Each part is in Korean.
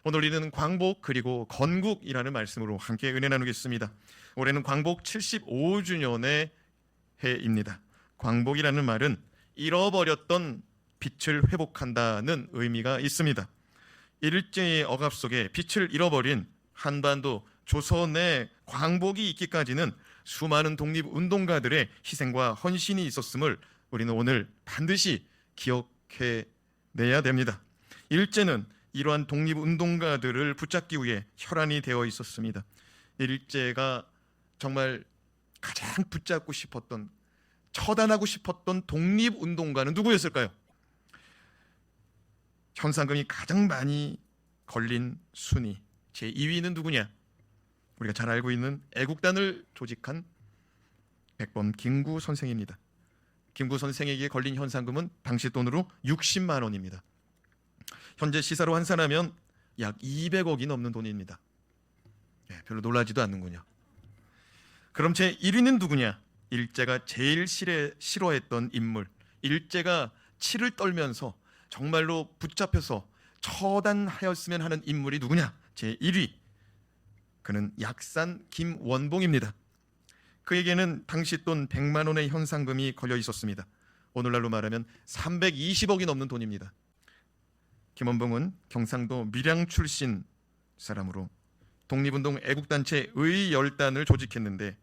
오늘 우리는 광복 그리고 건국이라는 말씀으로 함께 은혜 나누겠습니다. 올해는 광복 75주년의 해입니다. 광복이라는 말은 잃어버렸던 빛을 회복한다는 의미가 있습니다. 일제의 억압 속에 빛을 잃어버린 한반도 조선의 광복이 있기까지는 수많은 독립운동가들의 희생과 헌신이 있었음을 우리는 오늘 반드시 기억해내야 됩니다. 일제는 이러한 독립운동가들을 붙잡기 위해 혈안이 되어 있었습니다. 일제가 정말 가장 붙잡고 싶었던, 처단하고 싶었던 독립운동가는 누구였을까요? 현상금이 가장 많이 걸린 순위 제2위는 누구냐? 우리가 잘 알고 있는 애국단을 조직한 백범 김구 선생입니다. 김구 선생에게 걸린 현상금은 당시 돈으로 60만 원입니다. 현재 시사로 환산하면 약 200억이 넘는 돈입니다. 별로 놀라지도 않는군요. 그럼 제1위는 누구냐? 일제가 제일 싫어했던 인물, 일제가 치를 떨면서 정말로 붙잡혀서 처단하였으면 하는 인물이 누구냐? 제1위, 그는 약산 김원봉입니다. 그에게는 당시 돈 100만 원의 현상금이 걸려 있었습니다. 오늘날로 말하면 320억이 넘는 돈입니다. 김원봉은 경상도 밀양 출신 사람으로 독립운동 애국단체 의열단을 조직했는데,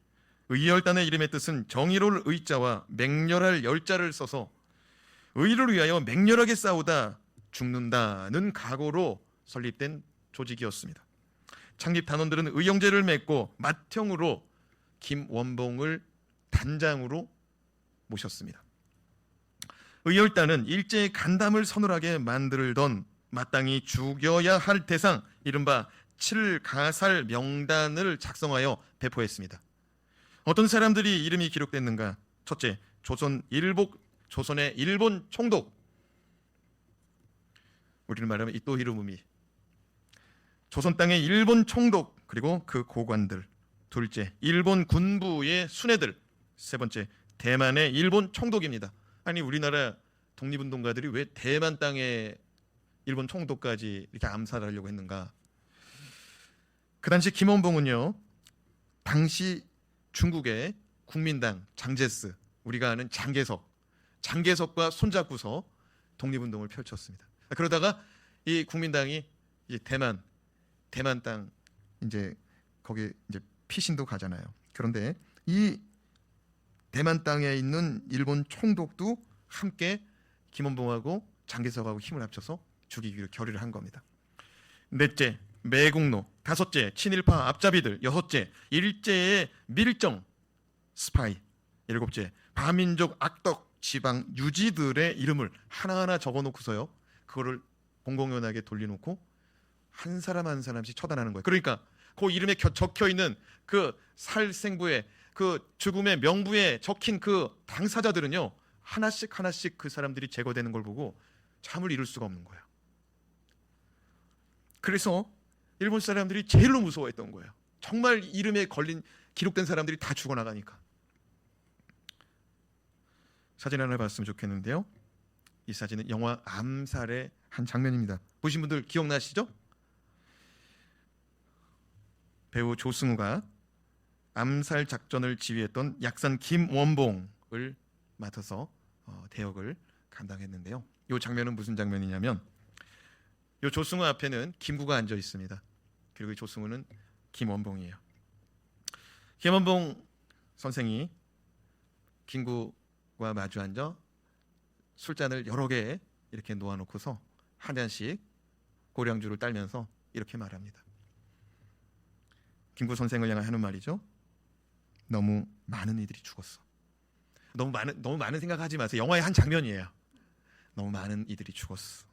의열단의 이름의 뜻은 정의로울 의자와 맹렬할 열자를 써서 의를 위하여 맹렬하게 싸우다 죽는다는 각오로 설립된 조직이었습니다. 창립 단원들은 의형제를 맺고 맏형으로 김원봉을 단장으로 모셨습니다. 의열단은 일제의 간담을 서늘하게 만들던 마땅히 죽여야 할 대상, 이른바 7가살 명단을 작성하여 배포했습니다. 어떤 사람들이 이름이 기록됐는가? 첫째, 조선의 일본 총독, 우리는 말하면 이토 히로부미, 조선 땅의 일본 총독, 그리고 그 고관들. 둘째, 일본 군부의 순애들. 세 번째, 대만의 일본 총독입니다. 아니, 우리나라 독립운동가들이 왜 대만 땅에 일본 총독까지 이렇게 암살하려고 했는가? 그 당시 김원봉은요, 당시 중국의 국민당 장제스, 우리가 아는 장개석과 손잡고서 독립운동을 펼쳤습니다. 그러다가 이 국민당이 이제 대만 땅 이제 거기 이제 피신도 가잖아요. 그런데 이 대만 땅에 있는 일본 총독도 함께 김원봉하고 장개석하고 힘을 합쳐서 죽이기로 결의를 한 겁니다. 넷째, 매국노. 다섯째, 친일파 앞잡이들. 여섯째, 일제의 밀정 스파이. 일곱째, 반민족 악덕 지방 유지들의 이름을 하나하나 적어놓고서요, 그거를 공공연하게 돌려놓고 한 사람 한 사람씩 처단하는 거예요. 그러니까 그 이름에 적혀있는 그 살생부에, 그 죽음의 명부에 적힌 그 당사자들은요, 하나씩 그 사람들이 제거되는 걸 보고 잠을 이룰 수가 없는 거예요. 그래서 일본 사람들이 제일로 무서워했던 거예요. 정말 이름에 기록된 사람들이 다 죽어나가니까. 사진 하나 봤으면 좋겠는데요. 이 사진은 영화 암살의 한 장면입니다. 보신 분들 기억나시죠? 배우 조승우가 암살 작전을 지휘했던 약산 김원봉을 맡아서 대역을 감당했는데요. 이 장면은 무슨 장면이냐면, 이 조승우 앞에는 김구가 앉아 있습니다. 그리고 이 조승우는 김원봉이에요. 김원봉 선생이 김구와 마주 앉아 술잔을 여러 개 이렇게 놓아놓고서 한 잔씩 고량주를 딸면서 이렇게 말합니다. 김구 선생을 향해 하는 말이죠. 너무 많은 이들이 죽었어. 너무 많은 생각하지 마세요. 영화의 한 장면이에요. 너무 많은 이들이 죽었어.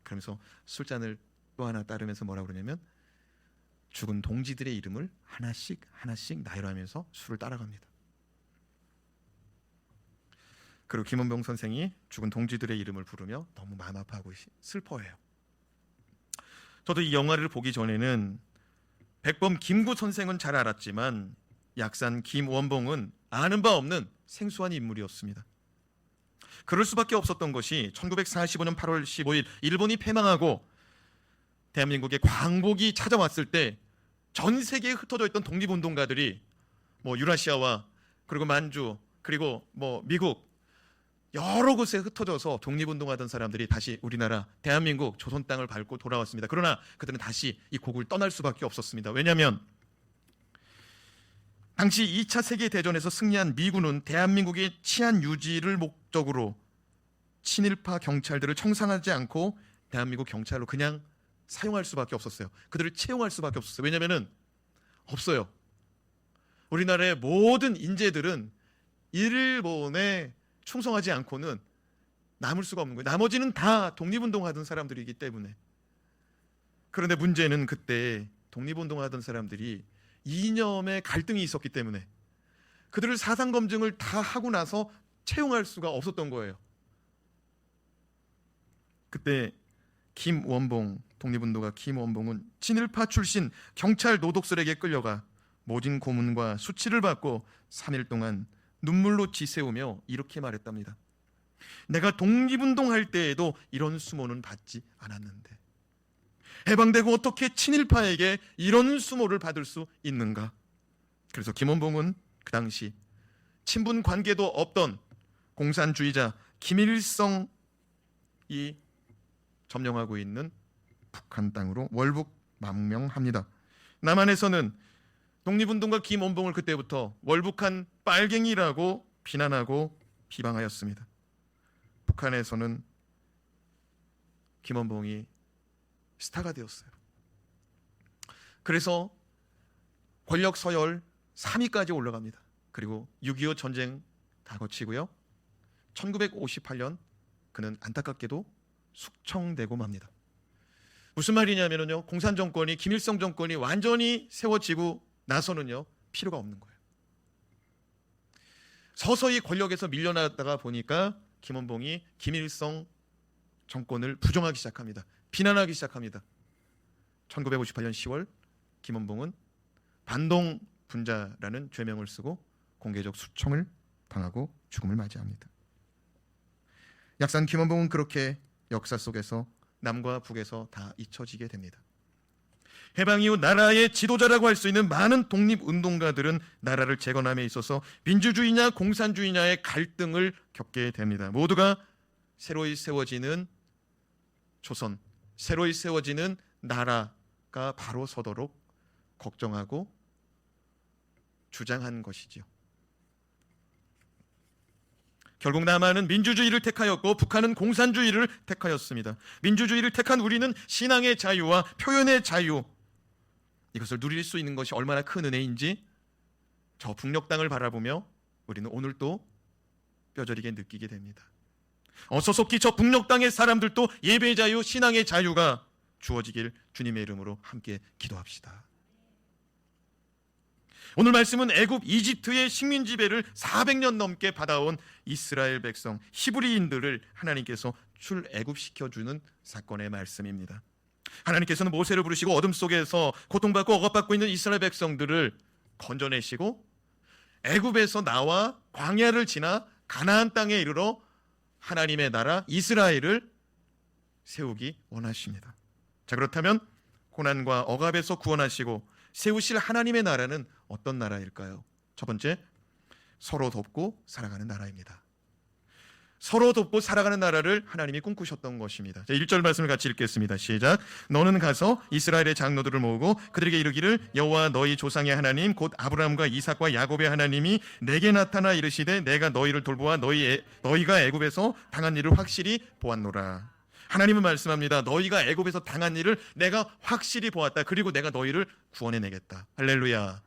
그러면서 술잔을 또 하나 따르면서 뭐라고 그러냐면, 죽은 동지들의 이름을 하나씩 나열하면서 술을 따라갑니다. 그리고 김원봉 선생이 죽은 동지들의 이름을 부르며 너무 마음 아파하고 슬퍼해요. 저도 이 영화를 보기 전에는 백범 김구 선생은 잘 알았지만 약산 김원봉은 아는 바 없는 생소한 인물이었습니다. 그럴 수밖에 없었던 것이 1945년 8월 15일 일본이 패망하고 대한민국에 광복이 찾아왔을 때 전 세계에 흩어져 있던 독립운동가들이 뭐 유라시아와 그리고 만주 그리고 뭐 미국 여러 곳에 흩어져서 독립운동하던 사람들이 다시 우리나라 대한민국 조선 땅을 밟고 돌아왔습니다. 그러나 그들은 다시 이 고국을 떠날 수밖에 없었습니다. 왜냐하면 당시 2차 세계대전에서 승리한 미군은 대한민국의 치안 유지를 목적으로 친일파 경찰들을 청산하지 않고 대한민국 경찰로 그냥 사용할 수밖에 없었어요. 그들을 채용할 수밖에 없었어요. 왜냐하면 없어요. 우리나라의 모든 인재들은 일본에 충성하지 않고는 남을 수가 없는 거예요. 나머지는 다 독립운동하던 사람들이기 때문에. 그런데 문제는 그때 독립운동하던 사람들이 이념의 갈등이 있었기 때문에 그들을 사상검증을 다 하고 나서 채용할 수가 없었던 거예요. 그때 김원봉, 독립운동가 김원봉은 친일파 출신 경찰 노독설에게 끌려가 모진 고문과 수치를 받고 3일 동안 눈물로 지새우며 이렇게 말했답니다. 내가 독립운동할 때에도 이런 수모는 받지 않았는데 해방되고 어떻게 친일파에게 이런 수모를 받을 수 있는가? 그래서 김원봉은 그 당시 친분 관계도 없던 공산주의자 김일성이 점령하고 있는 북한 땅으로 월북 망명합니다. 남한에서는 독립운동가 김원봉을 그때부터 월북한 빨갱이라고 비난하고 비방하였습니다. 북한에서는 김원봉이 스타가 되었어요. 그래서 권력 서열 3위까지 올라갑니다. 그리고 6.25 전쟁 다 거치고요. 1958년 그는 안타깝게도 숙청되고 맙니다. 무슨 말이냐면요, 공산 정권이 김일성 정권이 완전히 세워지고 나서는요 필요가 없는 거예요. 서서히 권력에서 밀려나다가 보니까 김원봉이 김일성 정권을 부정하기 시작합니다. 비난하기 시작합니다. 1958년 10월 김원봉은 반동 분자라는 죄명을 쓰고 공개적 수청을 당하고 죽음을 맞이합니다. 약산 김원봉은 그렇게 역사 속에서 남과 북에서 다 잊혀지게 됩니다. 해방 이후 나라의 지도자라고 할 수 있는 많은 독립운동가들은 나라를 재건함에 있어서 민주주의냐 공산주의냐의 갈등을 겪게 됩니다. 모두가 새로이 세워지는 조선, 새로이 세워지는 나라가 바로 서도록 걱정하고 주장한 것이지요. 결국 남한은 민주주의를 택하였고 북한은 공산주의를 택하였습니다. 민주주의를 택한 우리는 신앙의 자유와 표현의 자유, 이것을 누릴 수 있는 것이 얼마나 큰 은혜인지 저 북녘 땅을 바라보며 우리는 오늘 또 뼈저리게 느끼게 됩니다. 어서 속히 저 북녘 땅의 사람들도 예배의 자유, 신앙의 자유가 주어지길 주님의 이름으로 함께 기도합시다. 오늘 말씀은 애굽 이집트의 식민 지배를 400년 넘게 받아온 이스라엘 백성 히브리인들을 하나님께서 출애굽시켜주는 사건의 말씀입니다. 하나님께서는 모세를 부르시고 어둠 속에서 고통받고 억압받고 있는 이스라엘 백성들을 건져내시고 애굽에서 나와 광야를 지나 가나안 땅에 이르러 하나님의 나라 이스라엘을 세우기 원하십니다. 자, 그렇다면 고난과 억압에서 구원하시고 세우실 하나님의 나라는 어떤 나라일까요? 첫 번째, 서로 돕고 살아가는 나라입니다. 서로 돕고 살아가는 나라를 하나님이 꿈꾸셨던 것입니다. 1절 말씀을 같이 읽겠습니다. 시작. 너는 가서 이스라엘의 장로들을 모으고 그들에게 이르기를 여호와 너희 조상의 하나님 곧 아브라함과 이삭과 야곱의 하나님이 내게 나타나 이르시되 내가 너희를 돌보아 너희가 애굽에서 당한 일을 확실히 보았노라. 하나님은 말씀합니다. 너희가 애굽에서 당한 일을 내가 확실히 보았다. 그리고 내가 너희를 구원해내겠다. 할렐루야.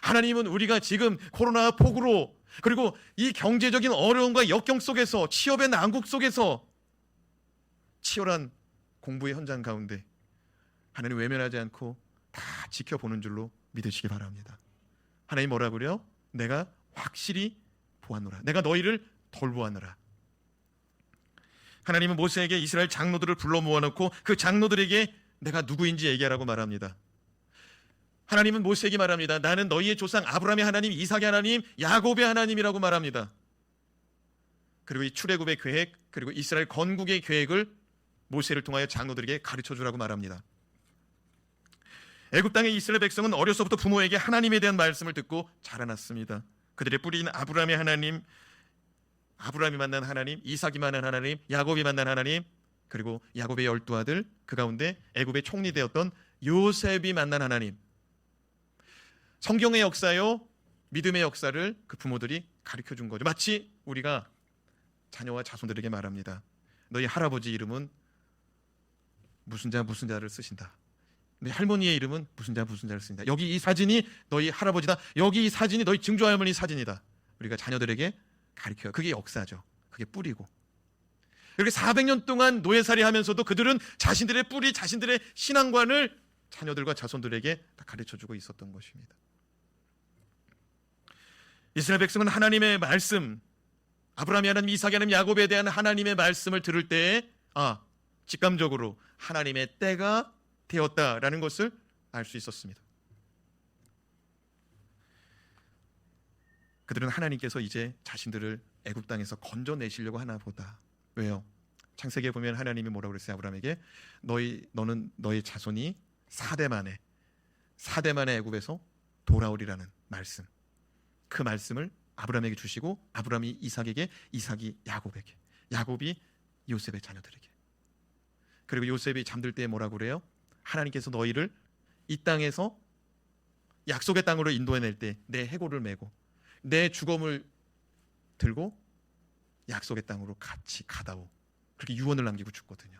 하나님은 우리가 지금 코로나 폭우로 그리고 이 경제적인 어려움과 역경 속에서 취업의 난국 속에서 치열한 공부의 현장 가운데 하나님 외면하지 않고 다 지켜보는 줄로 믿으시기 바랍니다. 하나님 뭐라고요? 내가 확실히 보았노라. 내가 너희를 돌보았노라. 하나님은 모세에게 이스라엘 장로들을 불러 모아놓고 그 장로들에게 내가 누구인지 얘기하라고 말합니다. 하나님은 모세에게 말합니다. 나는 너희의 조상 아브라함의 하나님, 이삭의 하나님, 야곱의 하나님이라고 말합니다. 그리고 이 출애굽의 계획, 그리고 이스라엘 건국의 계획을 모세를 통하여 장로들에게 가르쳐주라고 말합니다. 애굽 땅의 이스라엘 백성은 어려서부터 부모에게 하나님에 대한 말씀을 듣고 자라났습니다. 그들의 뿌리인 아브라함의 하나님, 아브라함이 만난 하나님, 이삭이 만난 하나님, 야곱이 만난 하나님, 그리고 야곱의 12아들, 그 가운데 애굽의 총리되었던 요셉이 만난 하나님. 성경의 역사요, 믿음의 역사를 그 부모들이 가르쳐 준 거죠. 마치 우리가 자녀와 자손들에게 말합니다. 너희 할아버지 이름은 무슨 자 무슨 자를 쓰신다. 너희 할머니의 이름은 무슨 자 무슨 자를 쓰신다. 여기 이 사진이 너희 할아버지다. 여기 이 사진이 너희 증조 할머니 사진이다. 우리가 자녀들에게 가르쳐요. 그게 역사죠. 그게 뿌리고. 이렇게 400년 동안 노예살이 하면서도 그들은 자신들의 뿌리, 자신들의 신앙관을 자녀들과 자손들에게 다 가르쳐주고 있었던 것입니다. 이스라엘 백성은 하나님의 말씀, 아브라함이 하나님, 이삭이 하나님, 야곱에 대한 하나님의 말씀을 들을 때에 직감적으로 하나님의 때가 되었다라는 것을 알 수 있었습니다. 그들은 하나님께서 이제 자신들을 애굽 땅에서 건져내시려고 하나 보다. 왜요? 창세기에 보면 하나님이 뭐라고 그랬어요? 아브라함에게 너는 너의 자손이 4대 만에 애굽에서 돌아오리라는 말씀. 그 말씀을 아브라함에게 주시고 아브라함이 이삭에게, 이삭이 야곱에게, 야곱이 요셉의 자녀들에게. 그리고 요셉이 잠들 때 뭐라고 그래요? 하나님께서 너희를 이 땅에서 약속의 땅으로 인도해낼 때 내 해골을 메고 내 주검을 들고 약속의 땅으로 같이 가다오. 그렇게 유언을 남기고 죽거든요.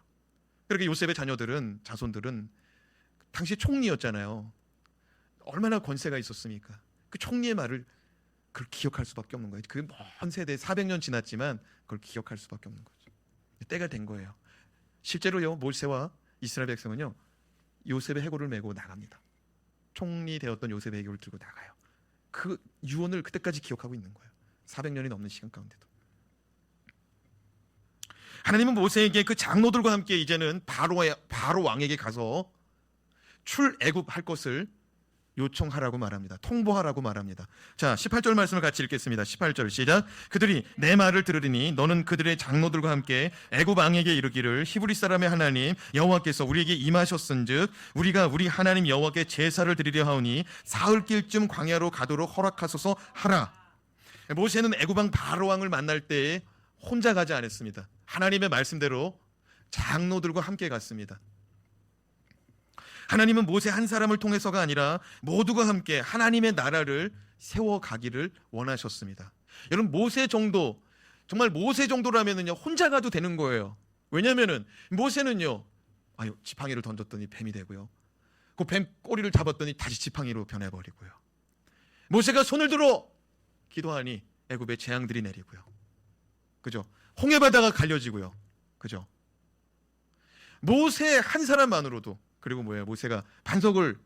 그렇게 요셉의 자녀들은, 자손들은 당시 총리였잖아요. 얼마나 권세가 있었습니까? 그 총리의 말을 그걸 기억할 수밖에 없는 거예요. 그 먼 세대 400년 지났지만 그걸 기억할 수밖에 없는 거죠. 때가 된 거예요. 실제로요, 모세와 이스라엘 백성은요, 요셉의 해골을 메고 나갑니다. 총리 되었던 요셉의 해골을 들고 나가요. 그 유언을 그때까지 기억하고 있는 거예요. 400년이 넘는 시간 가운데도. 하나님은 모세에게 그 장로들과 함께 이제는 바로 왕에게 가서 출애굽할 것을 요청하라고 말합니다. 통보하라고 말합니다. 자, 18절 말씀을 같이 읽겠습니다. 18절 시작. 그들이 내 말을 들으리니 너는 그들의 장로들과 함께 애굽 왕에게 이르기를 히브리 사람의 하나님 여호와께서 우리에게 임하셨은즉 우리가 우리 하나님 여호와께 제사를 드리려 하오니 사흘길쯤 광야로 가도록 허락하소서 하라. 모세는 애굽 왕 바로 왕을 만날 때에 혼자 가지 않았습니다. 하나님의 말씀대로 장로들과 함께 갔습니다. 하나님은 모세 한 사람을 통해서가 아니라 모두가 함께 하나님의 나라를 세워가기를 원하셨습니다. 여러분, 모세 정도, 정말 모세 정도라면은요, 혼자 가도 되는 거예요. 왜냐면은 모세는요, 지팡이를 던졌더니 뱀이 되고요, 그 뱀 꼬리를 잡았더니 다시 지팡이로 변해버리고요, 모세가 손을 들어 기도하니 애굽에 재앙들이 내리고요, 그죠? 홍해바다가 갈려지고요, 그죠? 모세 한 사람만으로도, 그리고 뭐예요? 모세가 반석을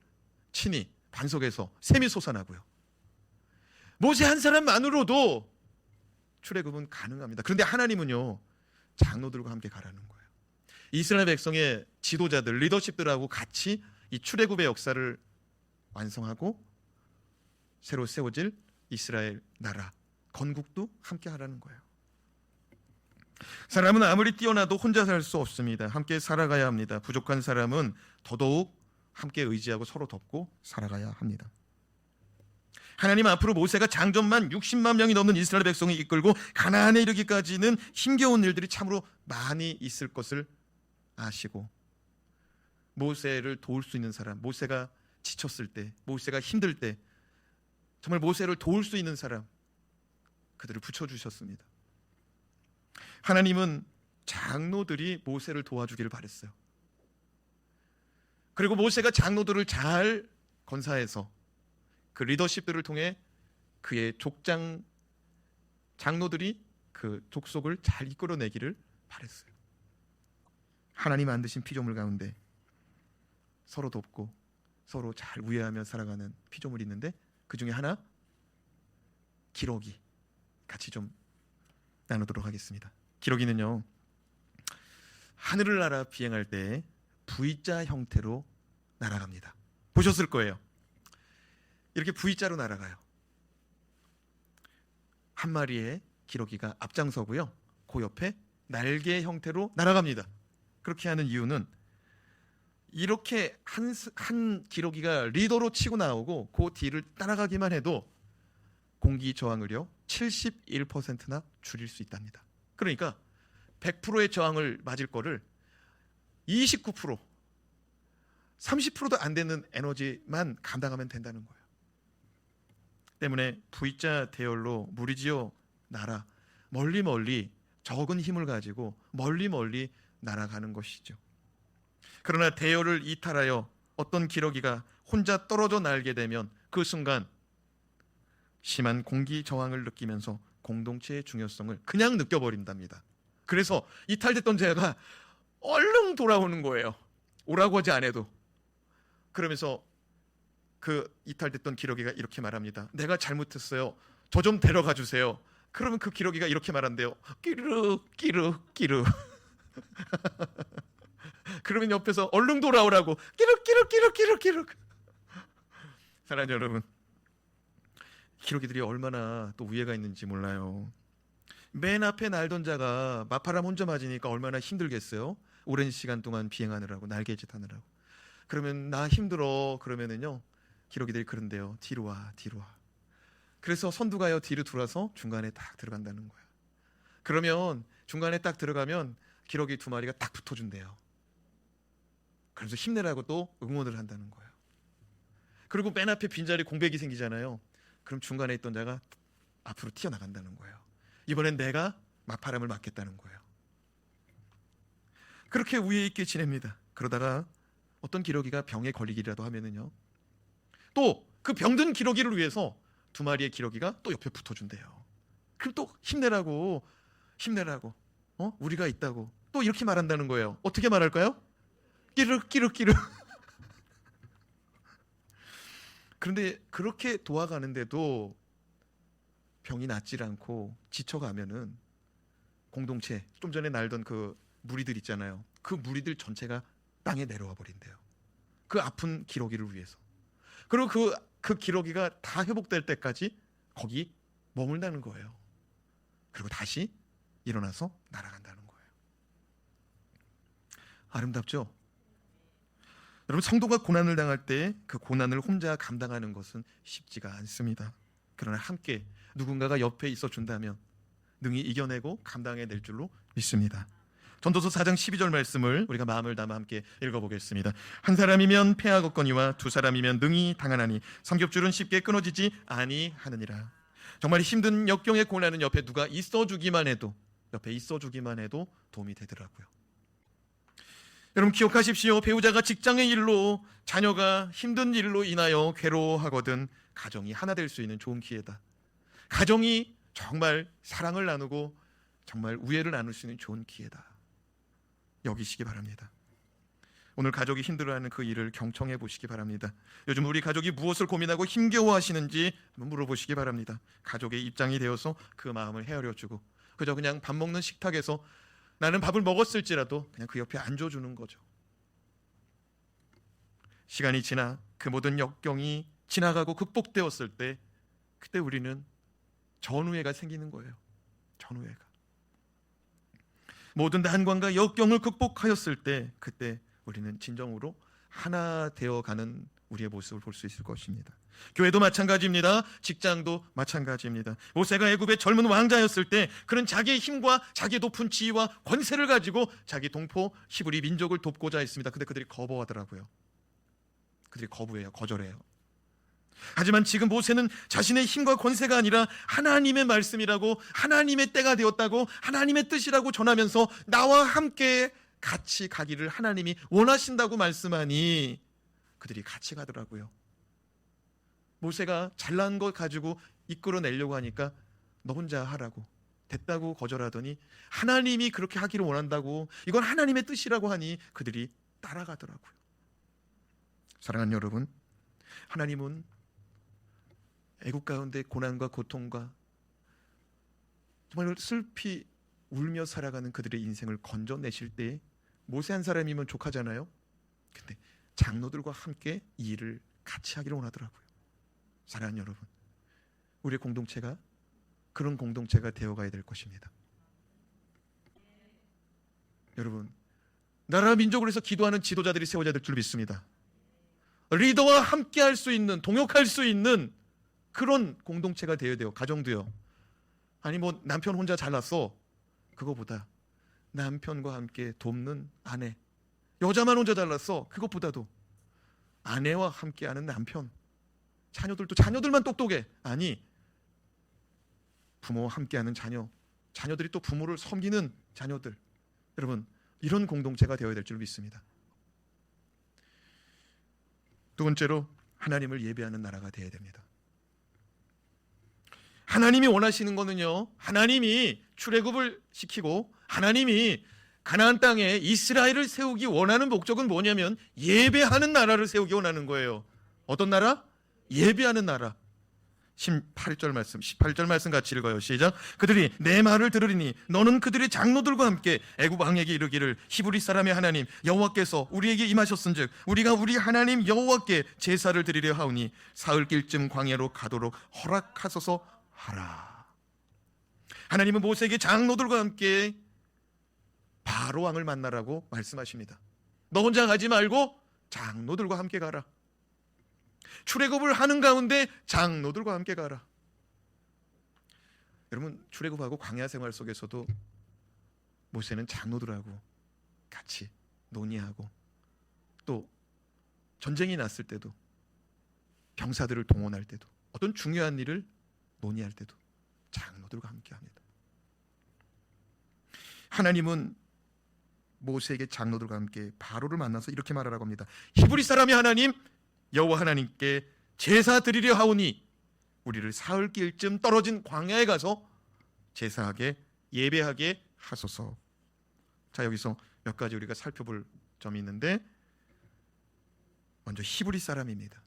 치니 반석에서 샘이 솟아나고요. 모세 한 사람만으로도 출애굽은 가능합니다. 그런데 하나님은요, 장로들과 함께 가라는 거예요. 이스라엘 백성의 지도자들, 리더십들하고 같이 이 출애굽의 역사를 완성하고 새로 세워질 이스라엘 나라, 건국도 함께 하라는 거예요. 사람은 아무리 뛰어나도 혼자 살 수 없습니다. 함께 살아가야 합니다. 부족한 사람은 더더욱 함께 의지하고 서로 돕고 살아가야 합니다. 하나님 앞으로 모세가 장전만 60만 명이 넘는 이스라엘 백성을 이끌고 가나안에 이르기까지는 힘겨운 일들이 참으로 많이 있을 것을 아시고, 모세를 도울 수 있는 사람, 모세가 지쳤을 때, 모세가 힘들 때 정말 모세를 도울 수 있는 사람, 그들을 붙여주셨습니다. 하나님은 장로들이 모세를 도와주기를 바랬어요. 그리고 모세가 장로들을 잘 건사해서 그 리더십들을 통해 그의 장로들이 그 족속을 잘 이끌어내기를 바랬어요. 하나님 만드신 피조물 가운데 서로 돕고 서로 잘 우애하며 살아가는 피조물이 있는데, 그 중에 하나, 기러기, 같이 좀 나누도록 하겠습니다. 기러기는요, 하늘을 날아 비행할 때 V자 형태로 날아갑니다. 보셨을 거예요. 이렇게 V자로 날아가요. 한 마리의 기러기가 앞장서고요, 그 옆에 날개 형태로 날아갑니다. 그렇게 하는 이유는 이렇게 한 기러기가 리더로 치고 나오고 그 뒤를 따라가기만 해도 공기 저항을요 71%나 줄일 수 있답니다. 그러니까 100%의 저항을 맞을 거를 29%, 30%도 안 되는 에너지만 감당하면 된다는 거예요. 때문에 V자 대열로 무리지어 날아 멀리 멀리 적은 힘을 가지고 멀리 멀리 날아가는 것이죠. 그러나 대열을 이탈하여 어떤 기러기가 혼자 떨어져 날게 되면 그 순간 심한 공기 저항을 느끼면서 공동체의 중요성을 그냥 느껴버린답니다. 그래서 이탈됐던 자가 얼른 돌아오는 거예요. 오라고 하지 않아도. 그러면서 그 이탈됐던 기러기가 이렇게 말합니다. 내가 잘못했어요. 저 좀 데려가 주세요. 그러면 그 기러기가 이렇게 말한대요. 끼르륵 끼르륵 끼르륵. 그러면 옆에서 얼른 돌아오라고 끼르륵 끼르륵 끼르륵 끼르륵 끼르륵. 사랑하는 여러분, 기러기들이 얼마나 또 우애가 있는지 몰라요. 맨 앞에 날던 자가 마파람 혼자 맞으니까 얼마나 힘들겠어요. 오랜 시간 동안 비행하느라고, 날개짓 하느라고. 그러면 나 힘들어 그러면은요 기러기들이 그런데요, 뒤로 와 뒤로 와. 그래서 선두가요 뒤로 돌아서 중간에 딱 들어간다는 거야. 그러면 중간에 딱 들어가면 기러기 두 마리가 딱 붙어준대요. 그래서 힘내라고 또 응원을 한다는 거예요. 그리고 맨 앞에 빈자리 공백이 생기잖아요. 그럼 중간에 있던 자가 앞으로 튀어나간다는 거예요. 이번엔 내가 마파람을 맞겠다는 거예요. 그렇게 우애 있게 지냅니다. 그러다가 어떤 기러기가 병에 걸리기라도 하면은요, 또 그 병든 기러기를 위해서 두 마리의 기러기가 또 옆에 붙어준대요. 그럼 또 힘내라고 우리가 있다고 또 이렇게 말한다는 거예요. 어떻게 말할까요? 끼르륵 끼르륵 끼르륵. 그런데 그렇게 도와가는데도 병이 낫질 않고 지쳐가면은 공동체, 좀 전에 날던 그 무리들 있잖아요. 그 무리들 전체가 땅에 내려와 버린대요. 그 아픈 기러기를 위해서. 그리고 그 기러기가 다 회복될 때까지 거기 머물다는 거예요. 그리고 다시 일어나서 날아간다는 거예요. 아름답죠? 여러분, 성도가 고난을 당할 때 그 고난을 혼자 감당하는 것은 쉽지가 않습니다. 그러나 함께 누군가가 옆에 있어 준다면 능히 이겨내고 감당해낼 줄로 믿습니다. 전도서 4장 12절 말씀을 우리가 마음을 담아 함께 읽어보겠습니다. 한 사람이면 패하겠거니와 두 사람이면 능히 당하나니 삼겹줄은 쉽게 끊어지지 아니하느니라. 정말 힘든 역경의 고난은 옆에 누가 있어주기만 해도 도움이 되더라고요. 여러분 기억하십시오. 배우자가 직장의 일로, 자녀가 힘든 일로 인하여 괴로워하거든 가정이 하나 될 수 있는 좋은 기회다. 가정이 정말 사랑을 나누고 정말 우애를 나눌 수 있는 좋은 기회다. 여기시기 바랍니다. 오늘 가족이 힘들어하는 그 일을 경청해 보시기 바랍니다. 요즘 우리 가족이 무엇을 고민하고 힘겨워하시는지 한번 물어보시기 바랍니다. 가족의 입장이 되어서 그 마음을 헤아려주고, 그저 그냥 밥 먹는 식탁에서 나는 밥을 먹었을지라도 그냥 그 옆에 앉아주는 거죠. 시간이 지나 그 모든 역경이 지나가고 극복되었을 때, 그때 우리는 전우애가 생기는 거예요. 전우애가. 모든 난관과 역경을 극복하였을 때, 그때 우리는 진정으로 하나 되어가는 우리의 모습을 볼 수 있을 것입니다. 교회도 마찬가지입니다. 직장도 마찬가지입니다. 모세가 애굽의 젊은 왕자였을 때 그는 자기의 힘과 자기의 높은 지위와 권세를 가지고 자기 동포 히브리 민족을 돕고자 했습니다. 근데 그들이 거부하더라고요. 그들이 거절해요. 하지만 지금 모세는 자신의 힘과 권세가 아니라 하나님의 말씀이라고, 하나님의 때가 되었다고, 하나님의 뜻이라고 전하면서 나와 함께 같이 가기를 하나님이 원하신다고 말씀하니 그들이 같이 가더라고요. 모세가 잘난 것 가지고 이끌어내려고 하니까 너 혼자 하라고, 됐다고 거절하더니 하나님이 그렇게 하기를 원한다고, 이건 하나님의 뜻이라고 하니 그들이 따라가더라고요. 사랑하는 여러분, 하나님은 애국 가운데 고난과 고통과 정말 슬피 울며 살아가는 그들의 인생을 건져내실 때, 모세 한 사람이면 족하잖아요. 근데 장로들과 함께 이 일을 같이 하기를 원하더라고요. 사랑하는 여러분, 우리의 공동체가 그런 공동체가 되어가야 될 것입니다. 여러분, 나라 민족을 위해서 기도하는 지도자들이 세워져야 될 줄 믿습니다. 리더와 함께 할 수 있는, 동역할 수 있는 그런 공동체가 되어야 돼요. 가정도요. 아니 뭐 남편 혼자 잘났어, 그거보다 남편과 함께 돕는 아내, 여자만 혼자 잘났어, 그것보다도 아내와 함께하는 남편, 자녀들만 똑똑해, 아니 부모와 함께하는 자녀, 자녀들이 또 부모를 섬기는 자녀들, 여러분 이런 공동체가 되어야 될 줄 믿습니다. 두 번째로 하나님을 예배하는 나라가 되어야 됩니다. 하나님이 원하시는 거는요, 하나님이 출애굽을 시키고 하나님이 가나안 땅에 이스라엘을 세우기 원하는 목적은 뭐냐면 예배하는 나라를 세우기 원하는 거예요. 어떤 나라? 예배하는 나라. 18절 말씀 같이 읽어요. 시작. 그들이 내 말을 들으리니 너는 그들의 장로들과 함께 애굽 왕에게 이르기를 히브리 사람의 하나님 여호와께서 우리에게 임하셨은즉 우리가 우리 하나님 여호와께 제사를 드리려 하오니 사흘길쯤 광야로 가도록 허락하소서 하라. 하나님은 모세에게 장로들과 함께 바로 왕을 만나라고 말씀하십니다. 너 혼자 가지 말고 장로들과 함께 가라. 출애굽을 하는 가운데 장로들과 함께 가라. 여러분 출애굽하고 광야 생활 속에서도 모세는 장로들하고 같이 논의하고 또 전쟁이 났을 때도 병사들을 동원할 때도 어떤 중요한 일을 논의할 때도 장로들과 함께 합니다. 하나님은 모세에게 장로들과 함께 바로를 만나서 이렇게 말하라고 합니다. 히브리 사람의 하나님 여호와 하나님께 제사 드리려 하오니 우리를 사흘길쯤 떨어진 광야에 가서 제사하게 예배하게 하소서. 자, 여기서 몇 가지 우리가 살펴볼 점이 있는데, 먼저 히브리 사람입니다.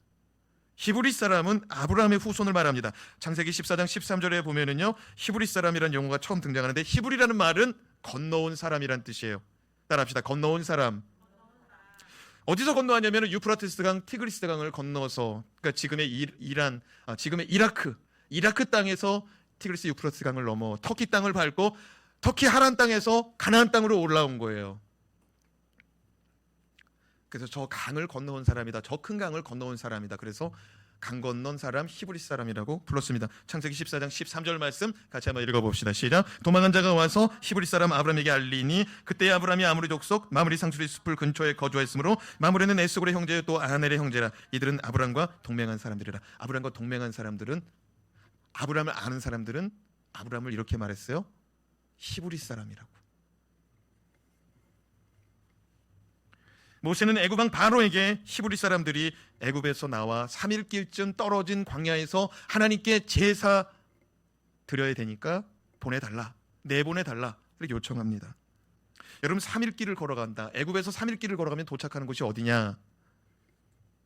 히브리 사람은 아브라함의 후손을 말합니다. 창세기 14장 13절에 보면은요, 히브리 사람이라는 용어가 처음 등장하는데 히브리라는 말은 건너온 사람이란 뜻이에요. 따라합시다. 건너온 사람. 어디서 건너왔냐면 유프라테스 강, 티그리스 강을 건너서, 그러니까 지금의 지금의 이라크 땅에서 티그리스 유프라테스 강을 넘어 터키 땅을 밟고 터키 하란 땅에서 가나안 땅으로 올라온 거예요. 그래서 저 강을 건너온 사람이다. 저 큰 강을 건너온 사람이다. 그래서 강 건넌 사람 히브리 사람이라고 불렀습니다. 창세기 14장 13절 말씀 같이 한번 읽어봅시다. 시작. 도망한 자가 와서 히브리 사람 아브라함에게 알리니 그때 아브라함이 아므리 족속 마므리 상수리 숲을 근처에 거주하였으므로 마므리는 에스골의 형제 또 아넬의 형제라. 이들은 아브라함과 동맹한 사람들이라. 아브라함과 동맹한 사람들은, 아브라함을 아는 사람들은 아브라함을 이렇게 말했어요. 히브리 사람이라고. 모세는 애굽 왕 바로에게 히브리 사람들이 애굽에서 나와 3일길쯤 떨어진 광야에서 하나님께 제사 드려야 되니까 보내달라, 내보내달라 이렇게 요청합니다. 여러분 3일길을 걸어간다. 애굽에서 3일길을 걸어가면 도착하는 곳이 어디냐?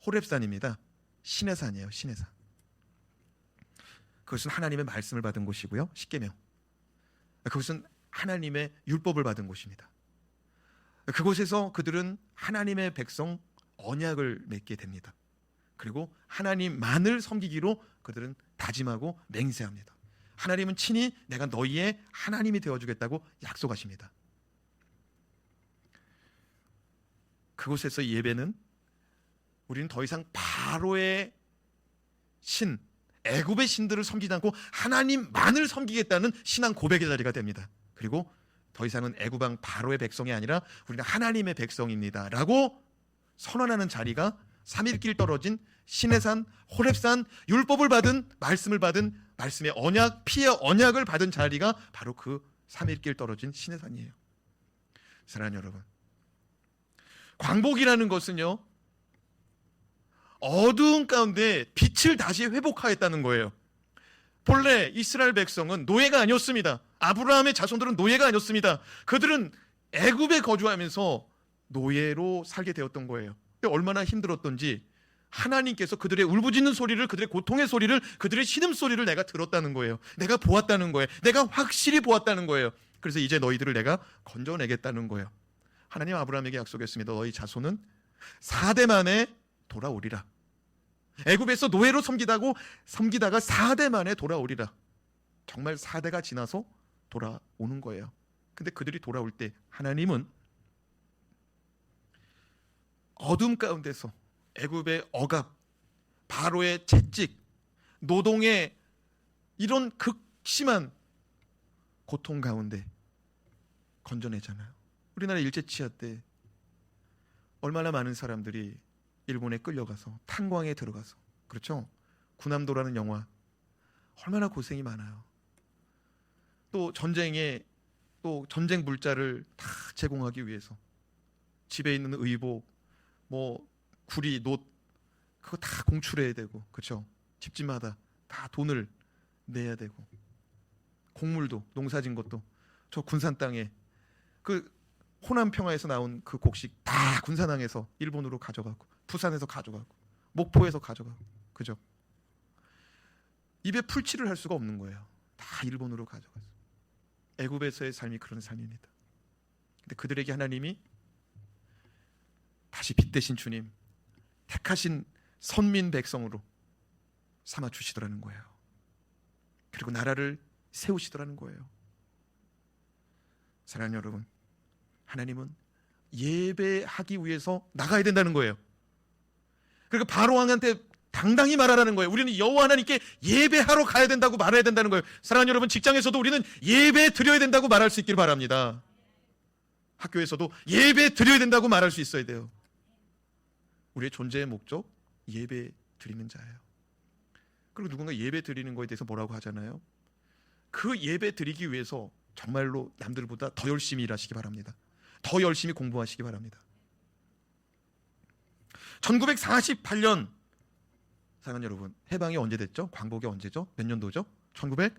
호렙산입니다. 신의 산이에요. 신의 산. 그것은 하나님의 말씀을 받은 곳이고요. 십계명. 그것은 하나님의 율법을 받은 곳입니다. 그곳에서 그들은 하나님의 백성 언약을 맺게 됩니다. 그리고 하나님만을 섬기기로 그들은 다짐하고 맹세합니다. 하나님은 친히 내가 너희의 하나님이 되어주겠다고 약속하십니다. 그곳에서 예배는 우리는 더 이상 바로의 신, 애굽의 신들을 섬기지 않고 하나님만을 섬기겠다는 신앙 고백의 자리가 됩니다. 그리고 더 이상은 애굽 왕 바로의 백성이 아니라 우리는 하나님의 백성입니다 라고 선언하는 자리가 3일길 떨어진 시내산, 호렙산, 율법을 받은, 말씀을 받은, 말씀의 언약, 피의 언약을 받은 자리가 바로 그 3일길 떨어진 시내산이에요. 사랑하는 여러분, 광복이라는 것은요, 어두운 가운데 빛을 다시 회복하였다는 거예요. 본래 이스라엘 백성은 노예가 아니었습니다. 아브라함의 자손들은 노예가 아니었습니다. 그들은 애굽에 거주하면서 노예로 살게 되었던 거예요. 얼마나 힘들었던지 하나님께서 그들의 울부짖는 소리를, 그들의 고통의 소리를, 그들의 신음소리를 내가 들었다는 거예요. 내가 보았다는 거예요. 내가 확실히 보았다는 거예요. 그래서 이제 너희들을 내가 건져내겠다는 거예요. 하나님 아브라함에게 약속했습니다. 너희 자손은 4대 만에 돌아오리라. 애굽에서 노예로 섬기다가 4대 만에 돌아오리라. 정말 4대가 지나서 돌아오는 거예요. 근데 그들이 돌아올 때 하나님은 어둠 가운데서 애굽의 억압, 바로의 채찍, 노동의 이런 극심한 고통 가운데 건져내잖아요. 우리나라 일제치하 때 얼마나 많은 사람들이 일본에 끌려가서 탄광에 들어가서, 그렇죠? 군함도라는 영화, 얼마나 고생이 많아요. 또 전쟁에 또 전쟁 물자를 다 제공하기 위해서 집에 있는 의복, 뭐 구리, 놋, 그거 다 공출해야 되고, 그렇죠? 집집마다 다 돈을 내야 되고, 곡물도, 농사진 것도 저 군산 땅에 그 호남 평화에서 나온 그 곡식 다 군산항에서 일본으로 가져가고, 부산에서 가져가고, 목포에서 가져가고, 그죠? 입에 풀칠을 할 수가 없는 거예요. 다 일본으로 가져가서. 애굽에서의 삶이 그런 삶입니다. 근데 그들에게 하나님이 다시 빛대신 주님, 택하신 선민 백성으로 삼아 주시더라는 거예요. 그리고 나라를 세우시더라는 거예요. 사랑하는 여러분, 하나님은 예배하기 위해서 나가야 된다는 거예요. 그러니까 바로 왕한테 당당히 말하라는 거예요. 우리는 여호와 하나님께 예배하러 가야 된다고 말해야 된다는 거예요. 사랑하는 여러분, 직장에서도 우리는 예배 드려야 된다고 말할 수 있기를 바랍니다. 학교에서도 예배 드려야 된다고 말할 수 있어야 돼요. 우리의 존재의 목적, 예배 드리는 자예요. 그리고 누군가 예배 드리는 거에 대해서 뭐라고 하잖아요. 그 예배 드리기 위해서 정말로 남들보다 더 열심히 일하시기 바랍니다. 더 열심히 공부하시기 바랍니다. 1948년, 사랑하는 여러분, 해방이 언제 됐죠? 광복이 언제죠? 몇 년도죠? 1900?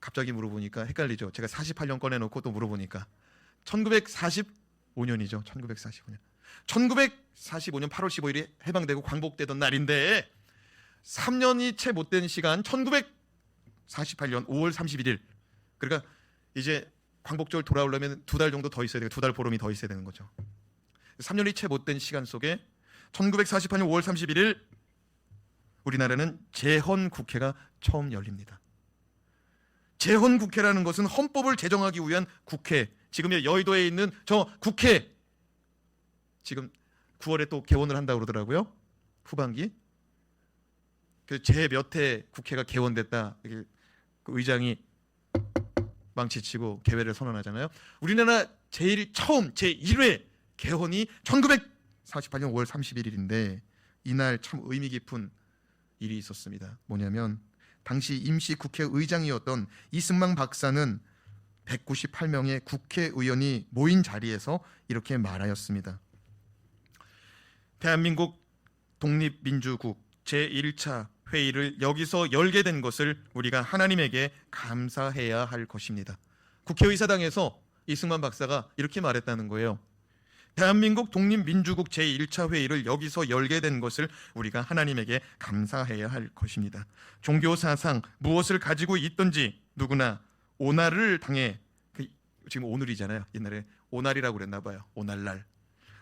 갑자기 물어보니까 헷갈리죠. 제가 48년 꺼내놓고 또 물어보니까 1945년이죠. 1945년. 1945년 8월 15일이 해방되고 광복되던 날인데 3년이 채 못 된 시간, 1948년 5월 31일, 그러니까 이제 광복절 돌아오려면 2달 정도 더 있어야 돼요. 2달 보름이 더 있어야 되는 거죠. 3년이 채 못 된 시간 속에 1948년 5월 31일 우리나라는 재헌국회가 처음 열립니다. 재헌국회라는 것은 헌법을 제정하기 위한 국회, 지금 여의도에 있는 저 국회, 지금 9월에 또 개원을 한다고 그러더라고요. 후반기. 그 제 몇 회 국회가 개원됐다, 그 의장이 망치치고 개회를 선언하잖아요. 우리나라 제일 처음 제1회 개헌이 1948년 5월 31일인데 이날 참 의미 깊은 일이 있었습니다. 뭐냐면 당시 임시 국회의장이었던 이승만 박사는 198명의 국회의원이 모인 자리에서 이렇게 말하였습니다. 대한민국 독립민주국 제1차 회의를 여기서 열게 된 것을 우리가 하나님에게 감사해야 할 것입니다. 국회의사당에서 이승만 박사가 이렇게 말했다는 거예요. 대한민국 독립민주국 제1차 회의를 여기서 열게 된 것을 우리가 하나님에게 감사해야 할 것입니다. 종교사상 무엇을 가지고 있든지 누구나 오날을 당해, 지금 오늘이잖아요. 옛날에 오날이라고 그랬나 봐요. 오날날.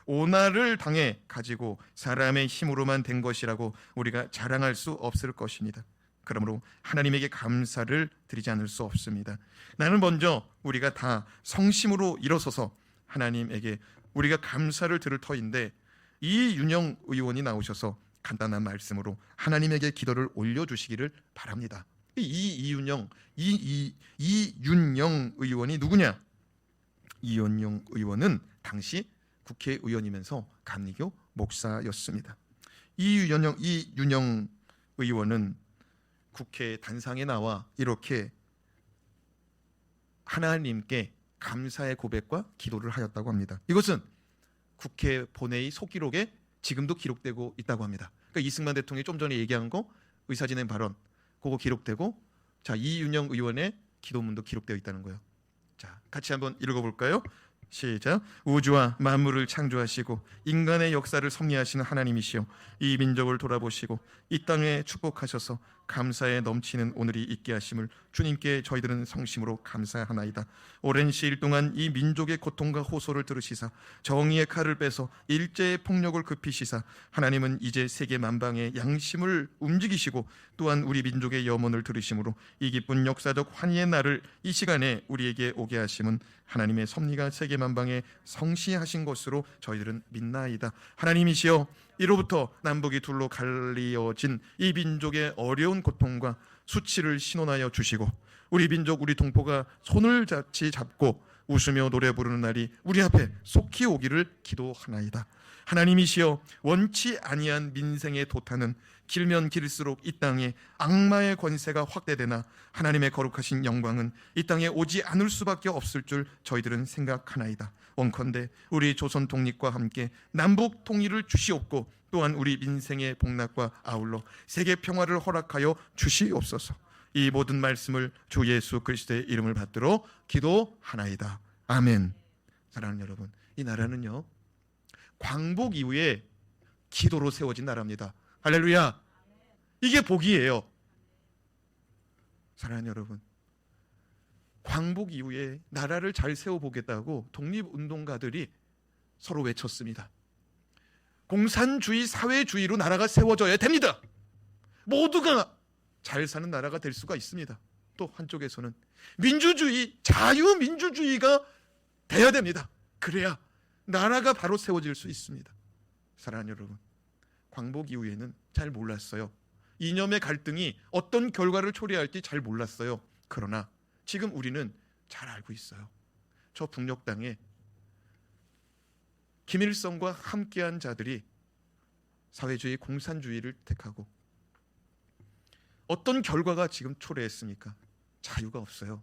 오날을 당해 가지고 사람의 힘으로만 된 것이라고 우리가 자랑할 수 없을 것입니다. 그러므로 하나님에게 감사를 드리지 않을 수 없습니다. 나는 먼저 우리가 다 성심으로 일어서서 하나님에게 우리가 감사를 들을 터인데, 이윤영 의원이 나오셔서 간단한 말씀으로 하나님에게 기도를 올려주시기를 바랍니다. 이윤영 의원이 누구냐? 이윤영 의원은 당시 국회의원이면서 감리교 목사였습니다. 이윤영 의원은 국회 단상에 나와 이렇게 하나님께 감사의 고백과 기도를 하였다고 합니다. 이것은 국회 본회의 속기록에 지금도 기록되고 있다고 합니다. 그러니까 이승만 대통령이 좀 전에 얘기한 거, 의사진행 발언, 그거 기록되고, 자, 이윤영 의원의 기도문도 기록되어 있다는 거예요. 자, 같이 한번 읽어볼까요? 시작. 우주와 만물을 창조하시고 인간의 역사를 섭리하시는 하나님이시여, 이 민족을 돌아보시고 이 땅에 축복하셔서 감사에 넘치는 오늘이 있게 하심을 주님께 저희들은 성심으로 감사하나이다. 오랜 시일 동안 이 민족의 고통과 호소를 들으시사 정의의 칼을 빼서 일제의 폭력을 급히시사 하나님은 이제 세계 만방의 양심을 움직이시고 또한 우리 민족의 염원을 들으심으로 이 기쁜 역사적 환희의 날을 이 시간에 우리에게 오게 하심은 하나님의 섭리가 세계 만방에 성시하신 것으로 저희들은 믿나이다. 하나님이시여, 이로부터 남북이 둘로 갈리어진 이 민족의 어려운 고통과 수치를 신원하여 주시고, 우리 민족 우리 동포가 손을 같이 잡고 웃으며 노래 부르는 날이 우리 앞에 속히 오기를 기도하나이다. 하나님이시여, 원치 아니한 민생의 도탄은 길면 길수록 이 땅에 악마의 권세가 확대되나 하나님의 거룩하신 영광은 이 땅에 오지 않을 수밖에 없을 줄 저희들은 생각하나이다. 원컨대 우리 조선 독립과 함께 남북 통일을 주시옵고, 또한 우리 민생의 복락과 아울러 세계 평화를 허락하여 주시옵소서. 이 모든 말씀을 주 예수 그리스도의 이름을 받들어 기도하나이다. 아멘. 사랑하는 여러분, 이 나라는요, 광복 이후에 기도로 세워진 나라입니다. 할렐루야. 이게 복이에요. 사랑하는 여러분, 광복 이후에 나라를 잘 세워보겠다고 독립운동가들이 서로 외쳤습니다. 공산주의, 사회주의로 나라가 세워져야 됩니다. 모두가 잘 사는 나라가 될 수가 있습니다. 또 한쪽에서는 민주주의, 자유민주주의가 돼야 됩니다. 그래야 나라가 바로 세워질 수 있습니다. 사랑하는 여러분, 광복 이후에는 잘 몰랐어요. 이념의 갈등이 어떤 결과를 초래할지 잘 몰랐어요. 그러나 지금 우리는 잘 알고 있어요. 저 북녘 땅에 김일성과 함께한 자들이 사회주의, 공산주의를 택하고 어떤 결과가 지금 초래했습니까? 자유가 없어요.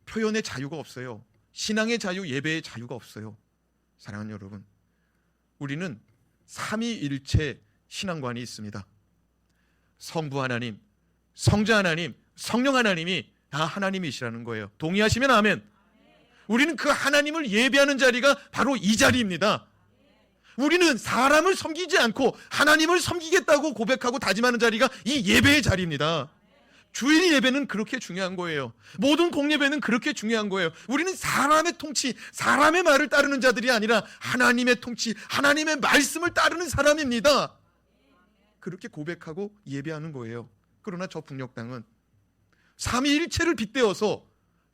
표현의 자유가 없어요. 신앙의 자유, 예배의 자유가 없어요. 사랑하는 여러분, 우리는 삼위일체 신앙관이 있습니다. 성부 하나님, 성자 하나님, 성령 하나님이 다 하나님이시라는 거예요. 동의하시면 아멘. 우리는 그 하나님을 예배하는 자리가 바로 이 자리입니다. 우리는 사람을 섬기지 않고 하나님을 섬기겠다고 고백하고 다짐하는 자리가 이 예배의 자리입니다. 주일 예배는 그렇게 중요한 거예요. 모든 공예배는 그렇게 중요한 거예요. 우리는 사람의 통치, 사람의 말을 따르는 자들이 아니라 하나님의 통치, 하나님의 말씀을 따르는 사람입니다. 그렇게 고백하고 예배하는 거예요. 그러나 저 북녘 땅은 삼위일체를 빗대어서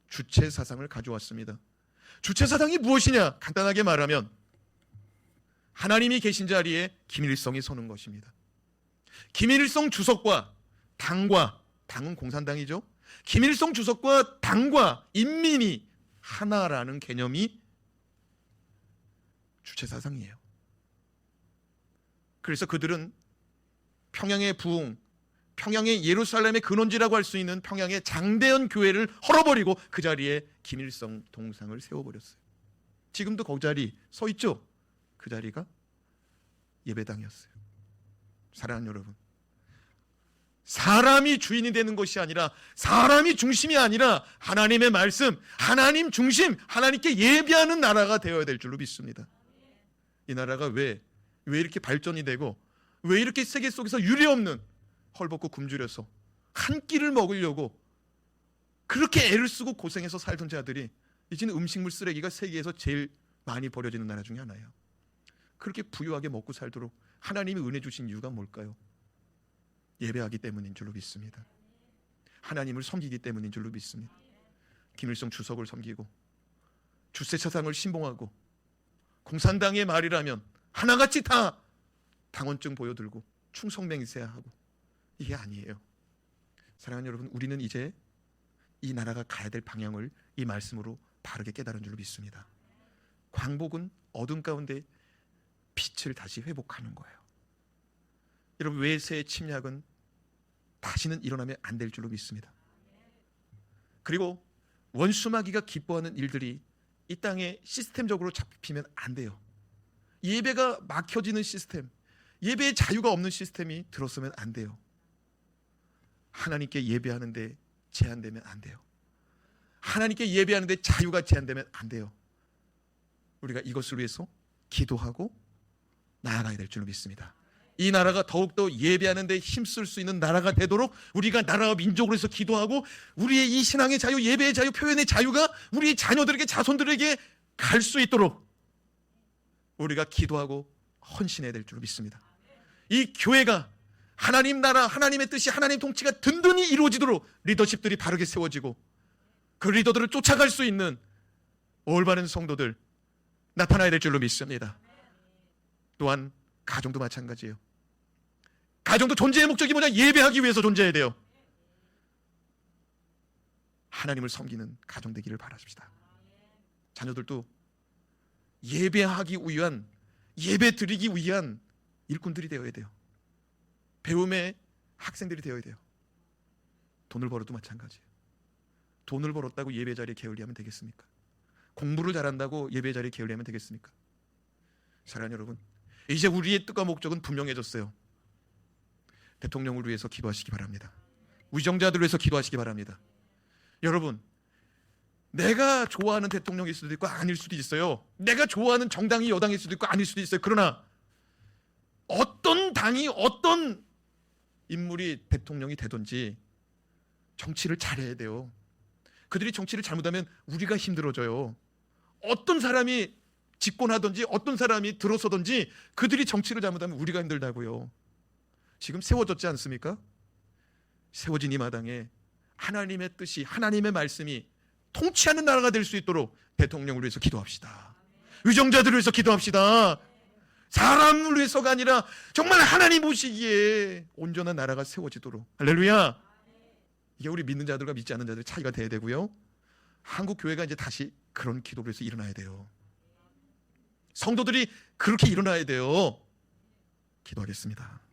주체사상을 가져왔습니다. 주체사상이 무엇이냐? 간단하게 말하면 하나님이 계신 자리에 김일성이 서는 것입니다. 김일성 주석과 당과, 당은 공산당이죠. 김일성 주석과 당과 인민이 하나라는 개념이 주체사상이에요. 그래서 그들은 평양의 부흥, 평양의 예루살렘의 근원지라고 할 수 있는 평양의 장대현 교회를 헐어버리고 그 자리에 김일성 동상을 세워버렸어요. 지금도 그 자리 서 있죠. 그 자리가 예배당이었어요. 사랑하는 여러분, 사람이 주인이 되는 것이 아니라, 사람이 중심이 아니라 하나님의 말씀, 하나님 중심, 하나님께 예배하는 나라가 되어야 될 줄로 믿습니다. 이 나라가 왜 이렇게 발전이 되고 왜 이렇게 세계 속에서 유례없는 헐벗고 굶주려서 한 끼를 먹으려고 그렇게 애를 쓰고 고생해서 살던 자들이 이제는 음식물 쓰레기가 세계에서 제일 많이 버려지는 나라 중에 하나예요. 그렇게 부유하게 먹고 살도록 하나님이 은혜 주신 이유가 뭘까요? 예배하기 때문인 줄로 믿습니다. 하나님을 섬기기 때문인 줄로 믿습니다. 김일성 주석을 섬기고 주체사상을 신봉하고 공산당의 말이라면 하나같이 다 당원증 보여들고 충성맹세하고, 이게 아니에요. 사랑하는 여러분, 우리는 이제 이 나라가 가야 될 방향을 이 말씀으로 바르게 깨달은 줄로 믿습니다. 광복은 어둠 가운데 빛을 다시 회복하는 거예요. 여러분, 외세의 침략은 다시는 일어나면 안 될 줄로 믿습니다. 그리고 원수마귀가 기뻐하는 일들이 이 땅에 시스템적으로 잡히면 안 돼요. 예배가 막혀지는 시스템, 예배의 자유가 없는 시스템이 들어서면 안 돼요. 하나님께 예배하는데 제한되면 안 돼요. 하나님께 예배하는데 자유가 제한되면 안 돼요. 우리가 이것을 위해서 기도하고 나아가야 될 줄로 믿습니다. 이 나라가 더욱더 예배하는데 힘쓸 수 있는 나라가 되도록 우리가 나라와 민족으로 해서 기도하고, 우리의 이 신앙의 자유, 예배의 자유, 표현의 자유가 우리의 자녀들에게, 자손들에게 갈 수 있도록 우리가 기도하고 헌신해야 될 줄로 믿습니다. 이 교회가 하나님 나라, 하나님의 뜻이, 하나님 통치가 든든히 이루어지도록 리더십들이 바르게 세워지고 그 리더들을 쫓아갈 수 있는 올바른 성도들 나타나야 될 줄로 믿습니다. 또한 가정도 마찬가지예요. 가정도 존재의 목적이 뭐냐? 예배하기 위해서 존재해야 돼요. 하나님을 섬기는 가정 되기를 바라십시다. 자녀들도 예배하기 위한, 예배 드리기 위한 일꾼들이 되어야 돼요. 배움의 학생들이 되어야 돼요. 돈을 벌어도 마찬가지예요. 돈을 벌었다고 예배 자리에 게을리하면 되겠습니까? 공부를 잘한다고 예배 자리에 게을리하면 되겠습니까? 사랑하는 여러분, 이제 우리의 뜻과 목적은 분명해졌어요. 대통령을 위해서 기도하시기 바랍니다. 위정자들을 위해서 기도하시기 바랍니다. 여러분, 내가 좋아하는 대통령일 수도 있고 아닐 수도 있어요. 내가 좋아하는 정당이 여당일 수도 있고 아닐 수도 있어요. 그러나 어떤 당이, 어떤 인물이 대통령이 되든지 정치를 잘해야 돼요. 그들이 정치를 잘못하면 우리가 힘들어져요. 어떤 사람이 집권하든지 어떤 사람이 들어서든지 그들이 정치를 잘못하면 우리가 힘들다고요. 지금 세워졌지 않습니까? 세워진 이 마당에 하나님의 뜻이, 하나님의 말씀이 통치하는 나라가 될 수 있도록 대통령을 위해서 기도합시다. 위정자들을 위해서 기도합시다. 사람을 위해서가 아니라 정말 하나님 보시기에 온전한 나라가 세워지도록. 할렐루야. 이게 우리 믿는 자들과 믿지 않는 자들의 차이가 돼야 되고요. 한국 교회가 이제 다시 그런 기도를 해서 일어나야 돼요. 성도들이 그렇게 일어나야 돼요. 기도하겠습니다.